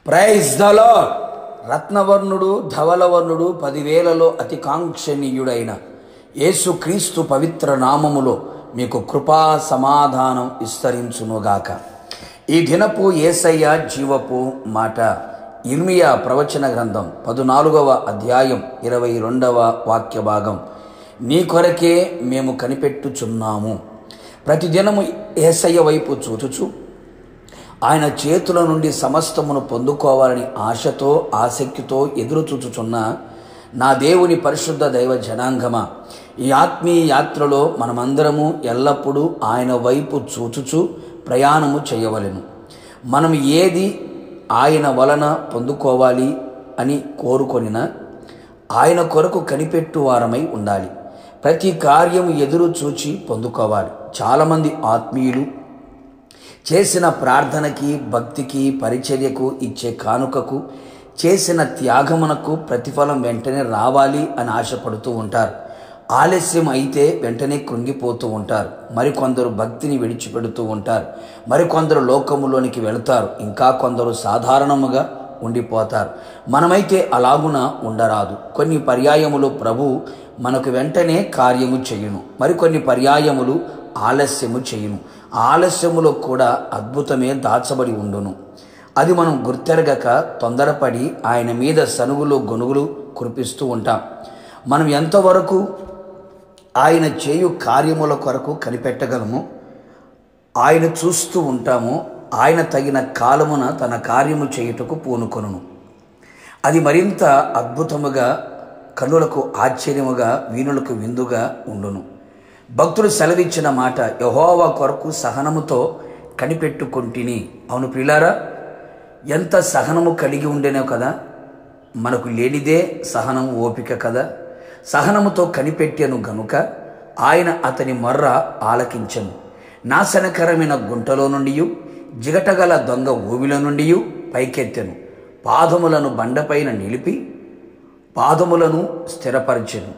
Praise the Lord. రత్నవర్ణుడు ధవలవర్ణుడు 10,000లో అతి కాంక్షణీయుడైన యేసుక్రీస్తు పవిత్ర నామములో మీకు కృపా సమాధానం విస్తరించునుగాక. ఈ దినపు యేసయ్య జీవపు మాట ఇర్మియా ప్రవచన గ్రంథం 14వ అధ్యాయం 22వ వాక్య భాగం. నీ కొరకే మేము కనిపెట్టుచున్నాము. ప్రతిదినము యేసయ్య వైపు చూచుచు ఆయన చేతుల నుండి సమస్తమును పొందుకోవాలని ఆశతో ఆసక్తితో ఎదురు చూచుచున్న నా దేవుని పరిశుద్ధ దైవ జనాంగమా, ఈ ఆత్మీయ యాత్రలో మనమందరము ఎల్లప్పుడూ ఆయన వైపు చూచుచు ప్రయాణము చేయవలెను. మనం ఏది ఆయన వలన పొందుకోవాలి అని కోరుకొనినా ఆయన కొరకు కనిపెట్టు వారమై ఉండాలి. ప్రతి కార్యము ఎదురు చూచి పొందుకోవాలి. చాలామంది ఆత్మీయులు చేసిన ప్రార్థనకి, భక్తికి, పరిచర్యకు, ఇచ్చే కానుకకు, చేసిన త్యాగమునకు ప్రతిఫలం వెంటనే రావాలి అని ఆశపడుతూ ఉంటారు. ఆలస్యం అయితే వెంటనే కృంగిపోతూ ఉంటారు. మరికొందరు భక్తిని విడిచిపెడుతూ ఉంటారు. మరికొందరు లోకములోనికి వెళతారు. ఇంకా కొందరు సాధారణముగా ఉండిపోతారు. మనమైతే అలాగున ఉండరాదు. కొన్ని పర్యాయములు ప్రభు మనకు వెంటనే కార్యము చేయును, మరికొన్ని పర్యాయములు ఆలస్యము చేయును. ఆలస్యములో కూడా అద్భుతమే దాచబడి ఉండును. అది మనం గుర్తెరగక తొందరపడి ఆయన మీద సనుగులు గొనుగులు కురిపిస్తూ ఉంటాం. మనం ఎంతవరకు ఆయన చేయు కార్యముల కొరకు కనిపెట్టగలము, ఆయన చూస్తూ ఉంటాము. ఆయన తగిన కాలమున తన కార్యము చేయుటకు పూనుకొనును. అది మరింత అద్భుతముగా, కనులకు ఆశ్చర్యముగా, వీణులకు విందుగా ఉండును. భక్తుడు సెలవిచ్చిన మాట, యెహోవా కొరకు సహనముతో కనిపెట్టుకొంటిని. అవును ప్రియులారా, ఎంత సహనము కలిగి ఉండేనో కదా. మనకు లేనిదే సహనం, ఓపిక కదా. సహనముతో కనిపెట్టెను గనుక ఆయన అతని మొర్ర ఆలకించెను. నాశనకరమైన గుంటలో నుండి, జిగటగల దొంగ ఊవిల నుండి పైకెత్తెను. పాదములను బండపైన నిలిపి పాదములను స్థిరపరచెను.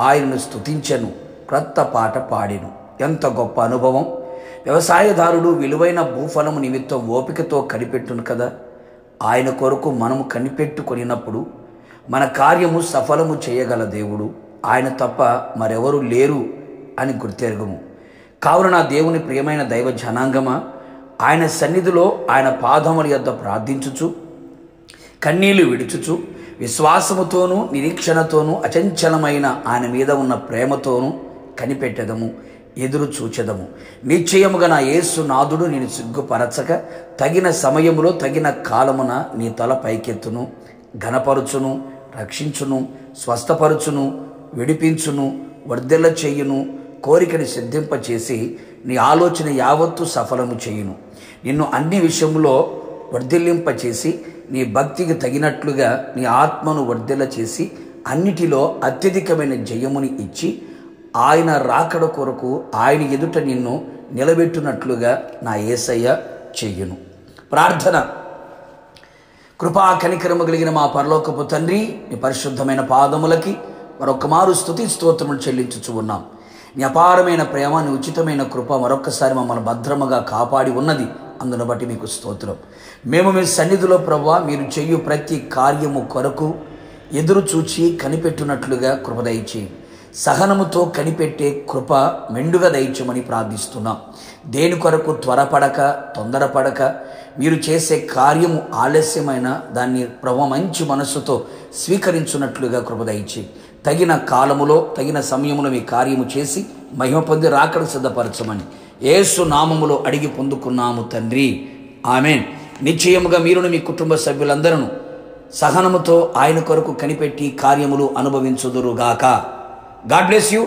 ఆయనను స్తుతించెను, క్రొత్త పాట పాడెను. ఎంత గొప్ప అనుభవం! వ్యవసాయదారుడు విలువైన భూఫలము నిమిత్తం ఓపికతో కనిపెట్టును కదా. ఆయన కొరకు మనము కనిపెట్టుకొనినప్పుడు మన కార్యము సఫలము చేయగల దేవుడు ఆయన తప్ప మరెవరు లేరు అని గుర్తెరగము. కావున నా దేవుని ప్రియమైన దైవ జనాంగమా, ఆయన సన్నిధిలో ఆయన పాదముల యొద్ద ప్రార్థించుచు, కన్నీళ్లు విడుచుచు, విశ్వాసముతోనూ నిరీక్షణతోనూ అచంచలమైన ఆయన మీద ఉన్న ప్రేమతోనూ కనిపెట్టెదము, ఎదురు చూచెదము. నిశ్చయముగా నా యేసు నాథుడు నేను సిగ్గుపరచక తగిన సమయములో తగిన కాలమున నీ తల పైకెత్తును, ఘనపరుచును, రక్షించును, స్వస్థపరుచును, విడిపించును, వర్ధిల్ల చేయును, కోరికని సిద్ధింపచేసి నీ ఆలోచన యావత్తు సఫలము చేయును. నిన్ను అన్ని విషయంలో వర్ధిల్లింపచేసి నీ భక్తికి తగినట్లుగా నీ ఆత్మను వర్ధిల్ల చేసి అన్నిటిలో అత్యధికమైన జయముని ఇచ్చి ఆయన రాకడ కొరకు ఆయన ఎదుట నిన్ను నిలబెట్టునట్లుగా నా యేసయ్య చెయ్యును. ప్రార్థన. కృపా కనికరము కలిగిన మా పరలోకపు తండ్రి, నీ పరిశుద్ధమైన పాదములకి మరొక మారు స్తుతి స్తోత్రములు చెల్లించుచు ఉన్నాం. నీ అపారమైన ప్రేమ, నీ ఉచితమైన కృప మరొక్కసారి మమ్మల్ని భద్రముగా కాపాడి ఉన్నది. అందును బట్టి మీకు స్తోత్రం. మేము మీ సన్నిధిలో ప్రభువా, మీరు చెయ్యు ప్రతి కార్యము కొరకు ఎదురు చూచి కనిపెట్టునట్లుగా కృప దయచేయి. సహనముతో కనిపెట్టే కృప మెండుగా దయచేయమని ప్రార్థిస్తున్నాం. దేని కొరకు త్వరపడక, తొందరపడక, మీరు చేసే కార్యము ఆలస్యమైన దాన్ని ప్రభు మంచి మనస్సుతో స్వీకరించున్నట్లుగా కృప దయచేయి. తగిన కాలములో తగిన సమయములో మీ కార్యము చేసి మహిమ పొంది రాకడ సిద్ధపరచమని యేసు నామములో అడిగి పొందుకున్నాము తండ్రి, ఆమేన్. నిశ్చయముగా మీరును మీ కుటుంబ సభ్యులందరూ సహనముతో ఆయన కొరకు కనిపెట్టి కార్యములు అనుభవించుదురుగాక. God bless you.